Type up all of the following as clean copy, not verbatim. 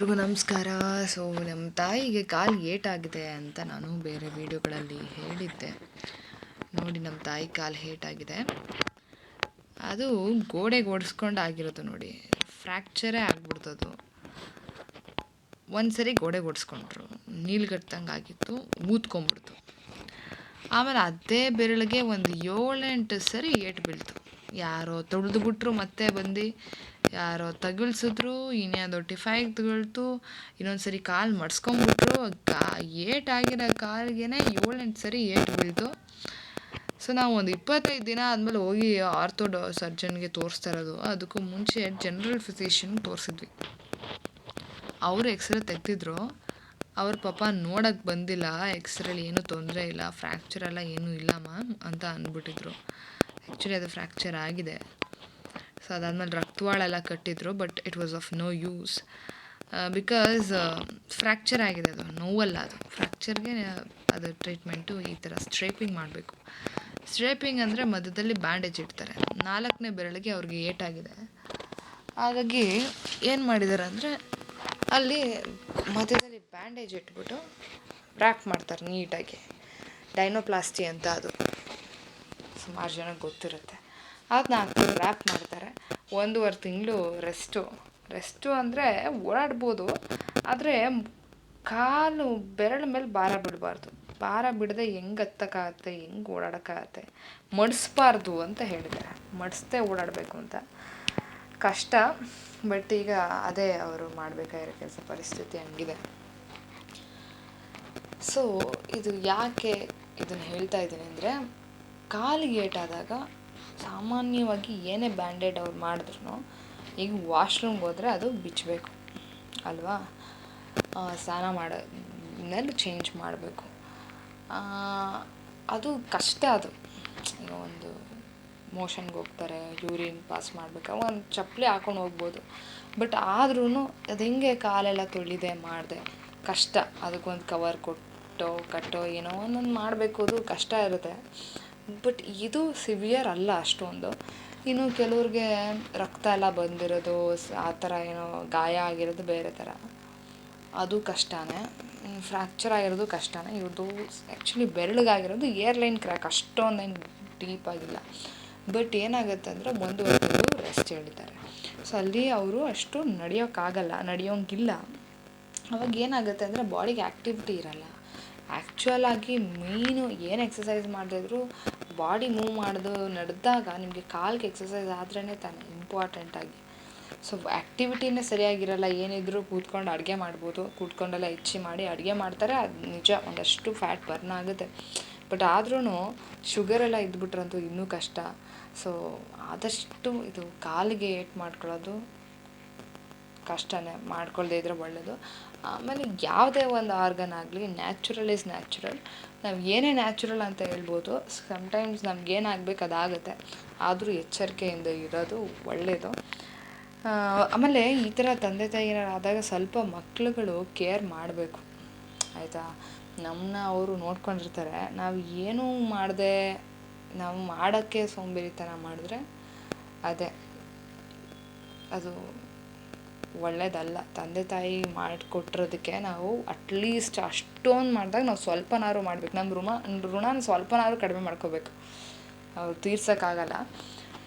ಎಲ್ರಿಗೂ ನಮಸ್ಕಾರ. ಸೊ ನಮ್ಮ ತಾಯಿಗೆ ಕಾಲು ಏಟಾಗಿದೆ ಅಂತ ನಾನು ಬೇರೆ ವಿಡಿಯೋಗಳಲ್ಲಿ ಹೇಳಿದ್ದೆ. ನೋಡಿ, ನಮ್ಮ ತಾಯಿ ಕಾಲು ಏಟಾಗಿದೆ. ಅದು ಗೋಡೆಗೆ ಓಡಿಸ್ಕೊಂಡು ಆಗಿರೋದು. ನೋಡಿ, ಫ್ರ್ಯಾಕ್ಚರೇ ಆಗ್ಬಿಡ್ತದು. ಒಂದು ಸರಿ ಗೋಡೆಗೆ ಓಡಿಸ್ಕೊಂಡ್ರು, ನೀಲ್ಗಟ್ಟಂಗೆ ಆಗಿತ್ತು, ಊದ್ಕೊಂಬಿಡ್ತು. ಆಮೇಲೆ ಅದೇ ಬೆರಳಿಗೆ ಒಂದು 7-8 ಸರಿ ಏಟು ಬೀಳ್ತು. ಯಾರೋ ತೊಳೆದ್ಬಿಟ್ರು, ಮತ್ತೆ ಬಂದು ಯಾರೋ ತಗುಲ್ಸಿದ್ರು, ಇನ್ಯಾವುದೋ ಟಿಫೈಗೆ ತಗೊಳ್ತು, ಇನ್ನೊಂದು ಸರಿ ಕಾಲು ಮಡ್ಸ್ಕೊಂಬಿಟ್ರು. ಏಟಾಗಿರೋ ಕಾಲಿಗೆ 7-8 ಸರಿ ಏಟು ಬೀಳ್ತು. ಸೊ ನಾವು ಒಂದು 25 ದಿನ ಆದಮೇಲೆ ಹೋಗಿ ಆರ್ಥೋ ಸರ್ಜನ್ಗೆ ತೋರಿಸ್ತಾ ಇರೋದು. ಅದಕ್ಕೂ ಮುಂಚೆ ಜನರಲ್ ಫಿಸಿಷಿಯನ್ಗೆ ತೋರಿಸಿದ್ವಿ. ಅವರು ಎಕ್ಸ್ರೇ ತೆಗ್ದಿದ್ರು. ಅವ್ರ ಪಾಪ ನೋಡೋಕ್ಕೆ ಬಂದಿಲ್ಲ, ಎಕ್ಸ್ರೇಲಿ ಏನೂ ತೊಂದರೆ ಇಲ್ಲ, ಫ್ರ್ಯಾಕ್ಚರ್ ಎಲ್ಲ ಏನೂ ಇಲ್ಲ ಮ್ಯಾಮ್ ಅಂತ ಅಂದ್ಬಿಟ್ಟಿದ್ರು. ಆ್ಯಕ್ಚುಲಿ ಅದು ಫ್ರ್ಯಾಕ್ಚರ್ ಆಗಿದೆ. ಸೊ ಅದಾದಮೇಲೆ ರಕ್ತವಾಳೆಲ್ಲ ಕಟ್ಟಿದ್ರು, but it was of no use. Because fracture ಆಗಿದೆ, ಅದು ನೋವಲ್ಲ. ಅದು ಫ್ರ್ಯಾಕ್ಚರ್ಗೆ ಅದು ಟ್ರೀಟ್ಮೆಂಟು ಈ ಥರ ಸ್ಟ್ರೇಪಿಂಗ್ ಮಾಡಬೇಕು. ಸ್ಟ್ರೇಪಿಂಗ್ ಅಂದರೆ ಮಧ್ಯದಲ್ಲಿ ಬ್ಯಾಂಡೇಜ್ ಇಡ್ತಾರೆ. 4ನೇ ಬೆರಳಿಗೆ ಅವ್ರಿಗೆ ಏಟಾಗಿದೆ. ಹಾಗಾಗಿ ಏನು ಮಾಡಿದ್ದಾರೆ ಅಂದರೆ, ಅಲ್ಲಿ ಮಧ್ಯದಲ್ಲಿ ಬ್ಯಾಂಡೇಜ್ ಇಟ್ಬಿಟ್ಟು ರ್ಯಾಪ್ ಮಾಡ್ತಾರೆ ನೀಟಾಗಿ. ಡೈನೋಪ್ಲಾಸ್ಟಿ ಅಂತ ಅದು ಸುಮಾರು ಜನಕ್ಕೆ ಗೊತ್ತಿರುತ್ತೆ. ಅದನ್ನ ಹಾಕ್ಬಿಟ್ಟು ರ್ಯಾಪ್ ಮಾಡ್ತಾರೆ. 1.5 ತಿಂಗಳು ರೆಸ್ಟು ಅಂದರೆ ಓಡಾಡ್ಬೋದು, ಆದರೆ ಕಾಲು ಬೆರಳ ಮೇಲೆ ಭಾರ ಬಿಡಬಾರ್ದು. ಭಾರ ಬಿಡದೆ ಹೆಂಗೆ ಹತ್ತಕ್ಕಾಗತ್ತೆ, ಹೆಂಗೆ ಓಡಾಡೋಕ್ಕಾಗತ್ತೆ, ಮಡಿಸ್ಬಾರ್ದು ಅಂತ ಹೇಳಿದ್ದಾರೆ. ಮಡಿಸ್ದೇ ಓಡಾಡಬೇಕು ಅಂತ. ಕಷ್ಟ, ಬಟ್ ಈಗ ಅದೇ ಅವರು ಮಾಡಬೇಕಾಗಿರೋ ಕೆಲಸ. ಪರಿಸ್ಥಿತಿ ಹಂಗಿದೆ. ಸೊ ಇದು ಯಾಕೆ ಇದನ್ನು ಹೇಳ್ತಾ ಇದ್ದೀನಿ ಅಂದರೆ, ಕಾಲಿಗೆ ಏಟಾದಾಗ ಸಾಮಾನ್ಯವಾಗಿ ಏನೇ ಬ್ಯಾಂಡೇಡ್ ಅವ್ರು ಮಾಡಿದ್ರು, ಈಗ ವಾಶ್ರೂಮ್ಗೆ ಹೋದರೆ ಅದು ಬಿಚ್ಚಬೇಕು ಅಲ್ವಾ, ಸ್ನಾನ ಮಾಡೋದ್ಮೇಲೆ ಚೇಂಜ್ ಮಾಡಬೇಕು. ಅದು ಕಷ್ಟ. ಅದು ಈಗ ಒಂದು ಮೋಷನ್ಗೆ ಹೋಗ್ತಾರೆ, ಯೂರಿನ್ ಪಾಸ್ ಮಾಡಬೇಕಾದ್ರೆ ಒಂದು ಚಪ್ಪಲಿ ಹಾಕೊಂಡು ಹೋಗ್ಬೋದು. ಬಟ್ ಆದ್ರೂ ಅದು ಹೆಂಗೆ ಕಾಲೆಲ್ಲ ತೊಳಿದೆ ಮಾಡಿದೆ ಕಷ್ಟ. ಅದಕ್ಕೊಂದು ಕವರ್ ಕಟ್ಟೋ ಏನೋ ಒಂದೊಂದು ಮಾಡಬೇಕು, ಅದು ಕಷ್ಟ ಇರುತ್ತೆ. ಬಟ್ ಇದು ಸಿವಿಯರ್ ಅಲ್ಲ ಅಷ್ಟೊಂದು. ಇನ್ನು ಕೆಲವ್ರಿಗೆ ರಕ್ತ ಎಲ್ಲ ಬಂದಿರೋದು, ಆ ಥರ ಏನೋ ಗಾಯ ಆಗಿರೋದು ಬೇರೆ ಥರ, ಅದು ಕಷ್ಟನೇ. ಫ್ರ್ಯಾಕ್ಚರ್ ಆಗಿರೋದು ಕಷ್ಟನೇ. ಇವ್ರದ್ದು ಆ್ಯಕ್ಚುಲಿ ಬೆರಳಿಗಾಗಿರೋದು ಏರ್ಲೈನ್ ಕ್ರ್ಯಾಕ್, ಅಷ್ಟೊಂದೇನು ಡೀಪಾಗಿಲ್ಲ. ಬಟ್ ಏನಾಗುತ್ತೆ ಅಂದರೆ 1.5 ತಿಂಗಳು ರೆಸ್ಟ್ ಹೇಳಿದ್ದಾರೆ. ಸೊ ಅಲ್ಲಿ ಅವರು ಅಷ್ಟು ನಡೆಯೋಂಗಿಲ್ಲ. ಅವಾಗ ಏನಾಗುತ್ತೆ ಅಂದರೆ ಬಾಡಿಗೆ ಆ್ಯಕ್ಟಿವಿಟಿ ಇರಲ್ಲ. ಆ್ಯಕ್ಚುಯಲ್ ಆಗಿ ಮೇಯ್ನು ಏನು ಎಕ್ಸಸೈಸ್ ಮಾಡಿದ್ರು ಬಾಡಿ ಮೂವ್ ಮಾಡೋದು ನಡೆದಾಗ ನಿಮಗೆ ಕಾಲಿಗೆ ಎಕ್ಸಸೈಸ್ ಆದ್ರೇ ತಾನೇ ಇಂಪಾರ್ಟೆಂಟಾಗಿ. ಸೊ ಆ್ಯಕ್ಟಿವಿಟಿನೇ ಸರಿಯಾಗಿರಲ್ಲ. ಏನಿದ್ರು ಕೂತ್ಕೊಂಡು ಅಡುಗೆ ಮಾಡ್ಬೋದು, ಕೂತ್ಕೊಂಡೆಲ್ಲ ಮಾಡಿ ಅಡುಗೆ ಮಾಡ್ತಾರೆ. ಅದು ನಿಜ, ಒಂದಷ್ಟು ಫ್ಯಾಟ್ ಬರ್ನ್ ಆಗುತ್ತೆ. ಬಟ್ ಆದ್ರೂ ಶುಗರೆಲ್ಲ ಇದ್ಬಿಟ್ರಂತೂ ಇನ್ನೂ ಕಷ್ಟ. ಸೊ ಆದಷ್ಟು ಇದು ಕಾಲಿಗೆ ಏಟು ಮಾಡ್ಕೊಳ್ಳೋದು ಕಷ್ಟನೇ, ಮಾಡ್ಕೊಳ್ಳದೇ ಇದ್ರೆ ಒಳ್ಳೆಯದು. ಆಮೇಲೆ ಯಾವುದೇ ಒಂದು ಆರ್ಗನ್ ಆಗಲಿ, ನ್ಯಾಚುರಲ್ ಈಸ್ ನ್ಯಾಚುರಲ್. ನಾವು ಏನೇ ನ್ಯಾಚುರಲ್ ಅಂತ ಹೇಳ್ಬೋದು. ಸಮ್ಟೈಮ್ಸ್ ನಮಗೇನಾಗಬೇಕು ಅದಾಗುತ್ತೆ, ಆದರೂ ಎಚ್ಚರಿಕೆಯಿಂದ ಇರೋದು ಒಳ್ಳೆಯದು. ಆಮೇಲೆ ಈ ಥರ ತಂದೆ ತಾಯಿನಾರು ಆದಾಗ ಸ್ವಲ್ಪ ಮಕ್ಳುಗಳು ಕೇರ್ ಮಾಡಬೇಕು, ಆಯಿತಾ. ನಮ್ಮನ್ನ ಅವರು ನೋಡ್ಕೊಂಡಿರ್ತಾರೆ, ನಾವು ಏನೂ ಮಾಡದೆ ನಾವು ಮಾಡೋಕ್ಕೆ ಸೋಂಬೇರಿತನ ಮಾಡಿದ್ರೆ ಅದು ಒಳ್ಳೇದಲ್ಲ. ತಂದೆ ತಾಯಿ ಮಾಡಿಕೊಟ್ಟಿರೋದಕ್ಕೆ ನಾವು ಅಟ್ಲೀಸ್ಟ್ ಅಷ್ಟೊಂದು ಮಾಡಿದಾಗ ನಾವು ಸ್ವಲ್ಪನಾದ್ರು ಮಾಡಬೇಕು. ನಮ್ಮ ಋಣನ ಸ್ವಲ್ಪನಾದ್ರು ಕಡಿಮೆ ಮಾಡ್ಕೋಬೇಕು. ಅವ್ರು ತೀರ್ಸೋಕ್ಕಾಗಲ್ಲ.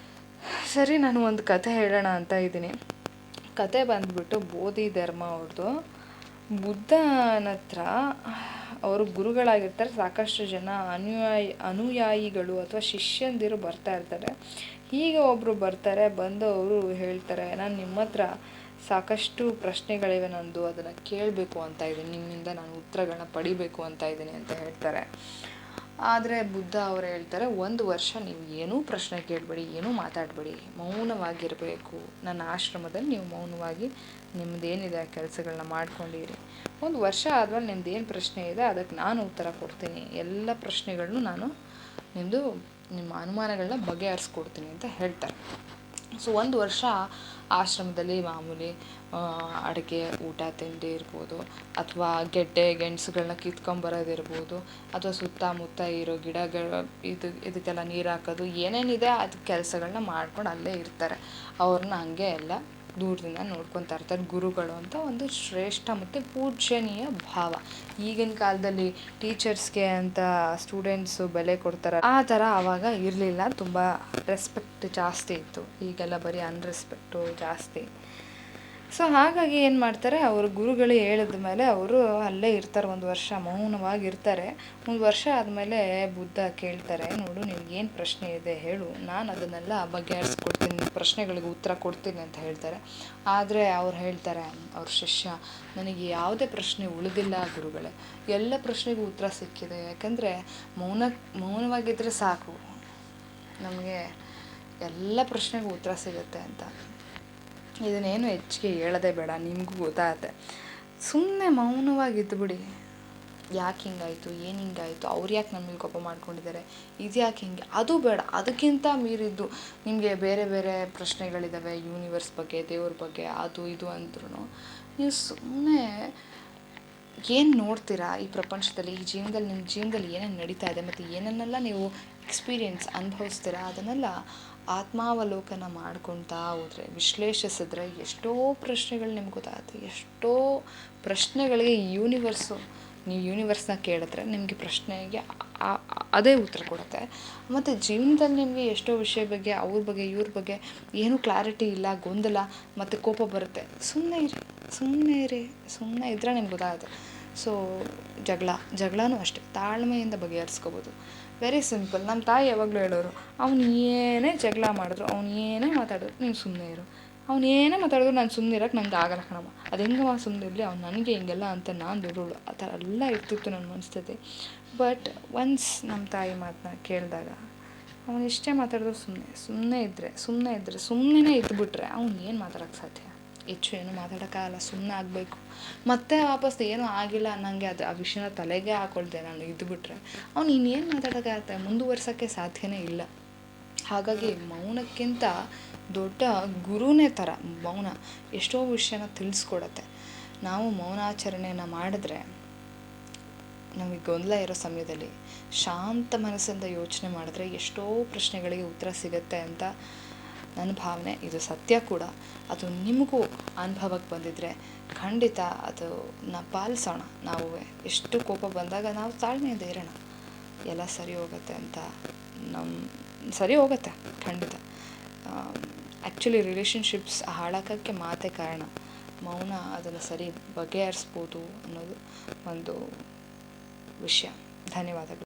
ಸರಿ, ನಾನು ಒಂದು ಕಥೆ ಹೇಳೋಣ ಅಂತ ಇದ್ದೀನಿ. ಕತೆ ಬಂದುಬಿಟ್ಟು ಬೋಧಿ ಧರ್ಮ ಅವ್ರದ್ದು. ಬುದ್ಧನ ಹತ್ರ ಅವರು ಗುರುಗಳಾಗಿರ್ತಾರೆ. ಸಾಕಷ್ಟು ಜನ ಅನುಯಾಯಿಗಳು ಅಥವಾ ಶಿಷ್ಯಂದಿರು ಬರ್ತಾ ಇರ್ತಾರೆ. ಹೀಗೆ ಒಬ್ಬರು ಬರ್ತಾರೆ. ಬಂದು ಅವರು ಹೇಳ್ತಾರೆ, ನಾನು ನಿಮ್ಮ ಹತ್ರ ಸಾಕಷ್ಟು ಪ್ರಶ್ನೆಗಳಿವೆ ನಂದು, ಅದನ್ನು ಕೇಳಬೇಕು ಅಂತ ಇದ್ದೀನಿ, ನಿಮ್ಮಿಂದ ನಾನು ಉತ್ತರಗಳನ್ನ ಪಡಿಬೇಕು ಅಂತ ಇದ್ದೀನಿ ಅಂತ ಹೇಳ್ತಾರೆ. ಆದರೆ ಬುದ್ಧ ಅವರು ಹೇಳ್ತಾರೆ, 1 ವರ್ಷ ನೀವು ಏನೂ ಪ್ರಶ್ನೆ ಕೇಳಬೇಡಿ, ಏನೂ ಮಾತಾಡಬೇಡಿ, ಮೌನವಾಗಿರಬೇಕು. ನನ್ನ ಆಶ್ರಮದಲ್ಲಿ ನೀವು ಮೌನವಾಗಿ ನಿಮ್ಮದೇನಿದೆ ಆ ಕೆಲಸಗಳನ್ನ ಮಾಡ್ಕೊಂಡಿರಿ. 1 ವರ್ಷ ಆದಮೇಲೆ ನಿಮ್ದೇನು ಪ್ರಶ್ನೆ ಇದೆ ಅದಕ್ಕೆ ನಾನು ಉತ್ತರ ಕೊಡ್ತೀನಿ. ಎಲ್ಲ ಪ್ರಶ್ನೆಗಳನ್ನೂ ನಾನು ನಿಮ್ಮ ಅನುಮಾನಗಳನ್ನ ಬಗೆಹರಿಸ್ಕೊಡ್ತೀನಿ ಅಂತ ಹೇಳ್ತಾರೆ. ಸೊ 1 ವರ್ಷ ಆಶ್ರಮದಲ್ಲಿ ಮಾಮೂಲಿ ಅಡುಗೆ, ಊಟ, ತಿಂಡಿ ಇರ್ಬೋದು, ಅಥವಾ ಗೆಣಸುಗಳನ್ನ ಕಿತ್ಕೊಂಬರೋದಿರ್ಬೋದು, ಅಥವಾ ಸುತ್ತಮುತ್ತ ಇರೋ ಗಿಡಗಳು ಇದಕ್ಕೆಲ್ಲ ನೀರು ಹಾಕೋದು, ಏನೇನಿದೆ ಅದು ಕೆಲಸಗಳನ್ನ ಮಾಡ್ಕೊಂಡು ಅಲ್ಲೇ ಇರ್ತಾರೆ. ಅವ್ರನ್ನ ಹಂಗೆ ಎಲ್ಲ ದೂರದಿಂದ ನೋಡ್ಕೊತಾ ಇರ್ತಾರೆ. ಗುರುಗಳು ಅಂತ ಒಂದು ಶ್ರೇಷ್ಠ ಮತ್ತು ಪೂಜ್ಯನೀಯ ಭಾವ. ಈಗಿನ ಕಾಲದಲ್ಲಿ ಟೀಚರ್ಸ್ಗೆ ಅಂತ ಸ್ಟೂಡೆಂಟ್ಸು ಬೆಲೆ ಕೊಡ್ತಾರೆ, ಆ ಥರ ಆವಾಗ ಇರಲಿಲ್ಲ. ತುಂಬ ರೆಸ್ಪೆಕ್ಟ್ ಜಾಸ್ತಿ ಇತ್ತು. ಈಗೆಲ್ಲ ಬರೀ ಅನ್ರೆಸ್ಪೆಕ್ಟು ಜಾಸ್ತಿ. ಸೊ ಹಾಗಾಗಿ ಏನು ಮಾಡ್ತಾರೆ, ಅವರು ಗುರುಗಳು ಹೇಳಿದ ಮೇಲೆ ಅವರು ಅಲ್ಲೇ ಇರ್ತಾರೆ. 1 ವರ್ಷ ಮೌನವಾಗಿರ್ತಾರೆ. 1 ವರ್ಷ ಆದಮೇಲೆ ಬುದ್ಧ ಕೇಳ್ತಾರೆ, ನೋಡು ನಿನಗೇನು ಪ್ರಶ್ನೆ ಇದೆ ಹೇಳು, ನಾನು ಅದನ್ನೆಲ್ಲ ಬಗೆಹರಿಸ್ಕೊಡ್ತೀನಿ, ಪ್ರಶ್ನೆಗಳಿಗೆ ಉತ್ತರ ಕೊಡ್ತೀನಿ ಅಂತ ಹೇಳ್ತಾರೆ. ಆದರೆ ಅವ್ರು ಹೇಳ್ತಾರೆ, ಅವ್ರ ಶಿಷ್ಯ, ನನಗೆ ಯಾವುದೇ ಪ್ರಶ್ನೆ ಉಳಿದಿಲ್ಲ ಗುರುಗಳೇ, ಎಲ್ಲ ಪ್ರಶ್ನೆಗೂ ಉತ್ತರ ಸಿಕ್ಕಿದೆ. ಯಾಕಂದರೆ ಮೌನವಾಗಿದ್ದರೆ ಸಾಕು, ನಮಗೆ ಎಲ್ಲ ಪ್ರಶ್ನೆಗೂ ಉತ್ತರ ಸಿಗುತ್ತೆ ಅಂತ. ಇದನ್ನೇನು ಹೆಚ್ಚಿಗೆ ಹೇಳೋದೇ ಬೇಡ, ನಿಮಗೂ ಗೊತ್ತಾಗುತ್ತೆ. ಸುಮ್ಮನೆ ಮೌನವಾಗಿದ್ದುಬಿಡಿ. ಯಾಕೆ ಹಿಂಗಾಯಿತು, ಏನು ಹಿಂಗಾಯಿತು, ಅವ್ರು ಯಾಕೆ ನಮ್ಮ ಮೇಲೆ ಕೋಪ ಮಾಡ್ಕೊಂಡಿದ್ದಾರೆ, ಇದು ಯಾಕೆ ಹಿಂಗೆ, ಅದು ಬೇಡ. ಅದಕ್ಕಿಂತ ಮೀರಿದ್ದು ನಿಮಗೆ ಬೇರೆ ಬೇರೆ ಪ್ರಶ್ನೆಗಳಿದ್ದಾವೆ, ಯೂನಿವರ್ಸ್ ಬಗ್ಗೆ, ದೇವ್ರ ಬಗ್ಗೆ, ಅದು ಇದು ಅಂದ್ರೂ ನೀವು ಸುಮ್ಮನೆ ಏನು ನೋಡ್ತೀರಾ ಈ ಪ್ರಪಂಚದಲ್ಲಿ, ಈ ಜೀವನದಲ್ಲಿ, ನಿಮ್ಮ ಜೀವನದಲ್ಲಿ ಏನೇನು ನಡೀತಾ ಇದೆ ಮತ್ತು ಏನನ್ನೆಲ್ಲ ನೀವು ಎಕ್ಸ್ಪೀರಿಯೆನ್ಸ್ ಅನುಭವಿಸ್ತೀರಾ, ಅದನ್ನೆಲ್ಲ ಆತ್ಮಾವಲೋಕನ ಮಾಡ್ಕೊತಾ ಹೋದರೆ, ವಿಶ್ಲೇಷಿಸಿದ್ರೆ ಎಷ್ಟೋ ಪ್ರಶ್ನೆಗಳು ನಿಮ್ಗೆ ಗೊತ್ತಾಗುತ್ತೆ. ಎಷ್ಟೋ ಪ್ರಶ್ನೆಗಳಿಗೆ ಯೂನಿವರ್ಸು, ನೀವು ಯೂನಿವರ್ಸ್ನ ಕೇಳಿದ್ರೆ ನಿಮಗೆ ಪ್ರಶ್ನೆಗೆ ಅದೇ ಉತ್ತರ ಕೊಡುತ್ತೆ. ಮತ್ತು ಜೀವನದಲ್ಲಿ ನಿಮಗೆ ಎಷ್ಟೋ ವಿಷಯ ಬಗ್ಗೆ, ಅವ್ರ ಬಗ್ಗೆ, ಇವ್ರ ಬಗ್ಗೆ ಏನೂ ಕ್ಲಾರಿಟಿ ಇಲ್ಲ, ಗೊಂದಲ ಮತ್ತು ಕೋಪ ಬರುತ್ತೆ. ಸುಮ್ಮನೆ ಇದ್ದರೆ ನಿಮ್ಗೆ ಗೊತ್ತಾಗುತ್ತೆ. ಸೊ ಜಗಳನೂ ಅಷ್ಟೇ ತಾಳ್ಮೆಯಿಂದ ಬಗೆಹರಿಸ್ಕೋಬೋದು. Very simple. ನಮ್ಮ ತಾಯಿ ಯಾವಾಗಲೂ ಹೇಳೋರು, ಅವ್ನು ಏನೇ ಜಗಳ ಮಾಡಿದ್ರು, ಅವ್ನು ಏನೇ ಮಾತಾಡಿದ್ರು ನೀನು ಸುಮ್ಮನೆ ಇರು, ಅವ್ನು ಏನೇ ಮಾತಾಡಿದ್ರು ನಾನು ಸುಮ್ಮನೆ ಇರೋಕ್ಕೆ ನಂಗೆ ಆಗಲ್ಲ ಕಣಮ್ಮ, ಅದು ಹೆಂಗಮ್ಮ ಸುಮ್ಮನೆ ಇರಲಿ, ಅವ್ನು ನನಗೆ ಹಿಂಗೆಲ್ಲ ಅಂತ ನಾನು ದೊಡ್ಡವಳು, ಆ ಥರ ಎಲ್ಲ ಇರ್ತಿತ್ತು ನನ್ನ ಮನಸ್ಥಿತಿ. ಬಟ್ ಒನ್ಸ್ ನಮ್ಮ ತಾಯಿ ಮಾತನ್ನ ಕೇಳಿದಾಗ, ಅವನು ಎಷ್ಟೇ ಮಾತಾಡಿದ್ರು ಸುಮ್ಮನೆ ಸುಮ್ಮನೆ ಇದ್ದುಬಿಟ್ರೆ ಅವ್ನು ಏನು ಮಾತಾಡೋಕ್ಕೆ ಸಾಧ್ಯ, ಹೆಚ್ಚು ಏನು ಮಾತಾಡೋಕ್ಕಾಗಲ್ಲ, ಸುಮ್ಮನೆ ಆಗಬೇಕು. ಮತ್ತೆ ವಾಪಸ್ ಏನೂ ಆಗಿಲ್ಲ ಅನ್ನಂಗೆ ಆ ವಿಷಯನ ತಲೆಗೆ ಹಾಕೊಳ್ದೆ ನಾನು ಇದ್ದುಬಿಟ್ರೆ ಅವ್ನು ಇನ್ನೇನು ಮಾತಾಡೋಕ್ಕಾಗತ್ತೆ, ಮುಂದುವರ್ಸೋಕ್ಕೆ ಸಾಧ್ಯನೇ ಇಲ್ಲ. ಹಾಗಾಗಿ ಮೌನಕ್ಕಿಂತ ದೊಡ್ಡ ಗುರುನೇ ಥರ ಮೌನ ಎಷ್ಟೋ ವಿಷಯನ ತಿಳಿಸ್ಕೊಡತ್ತೆ. ನಾವು ಮೌನಾಚರಣೆಯನ್ನು ಮಾಡಿದ್ರೆ ನಮಗೆ ಗೊಂದಲ ಇರೋ ಸಮಯದಲ್ಲಿ ಶಾಂತ ಮನಸ್ಸಿಂದ ಯೋಚನೆ ಮಾಡಿದ್ರೆ ಎಷ್ಟೋ ಪ್ರಶ್ನೆಗಳಿಗೆ ಉತ್ತರ ಸಿಗುತ್ತೆ ಅಂತ ನನ್ನ ಭಾವನೆ. ಇದು ಸತ್ಯ ಕೂಡ. ಅದು ನಿಮಗೂ ಅನುಭವಕ್ಕೆ ಬಂದಿದ್ದರೆ ಖಂಡಿತ ಅದನ್ನು ಪಾಲಿಸೋಣ. ನಾವು ಎಷ್ಟು ಕೋಪ ಬಂದಾಗ ನಾವು ತಾಳ್ಮೆಯಿಂದ ಇರೋಣ, ಎಲ್ಲ ಸರಿ ಹೋಗುತ್ತೆ ಅಂತ. ಸರಿ ಹೋಗುತ್ತೆ ಖಂಡಿತ. ಆ್ಯಕ್ಚುಲಿ ರಿಲೇಷನ್ಶಿಪ್ಸ್ ಹಾಳಾಗೋಕ್ಕೆ ಮಾತೇ ಕಾರಣ. ಮೌನ ಅದನ್ನು ಸರಿ ಬಗೆಹರಿಸ್ಬೋದು ಅನ್ನೋದು ಒಂದು ವಿಷಯ. ಧನ್ಯವಾದಗಳು.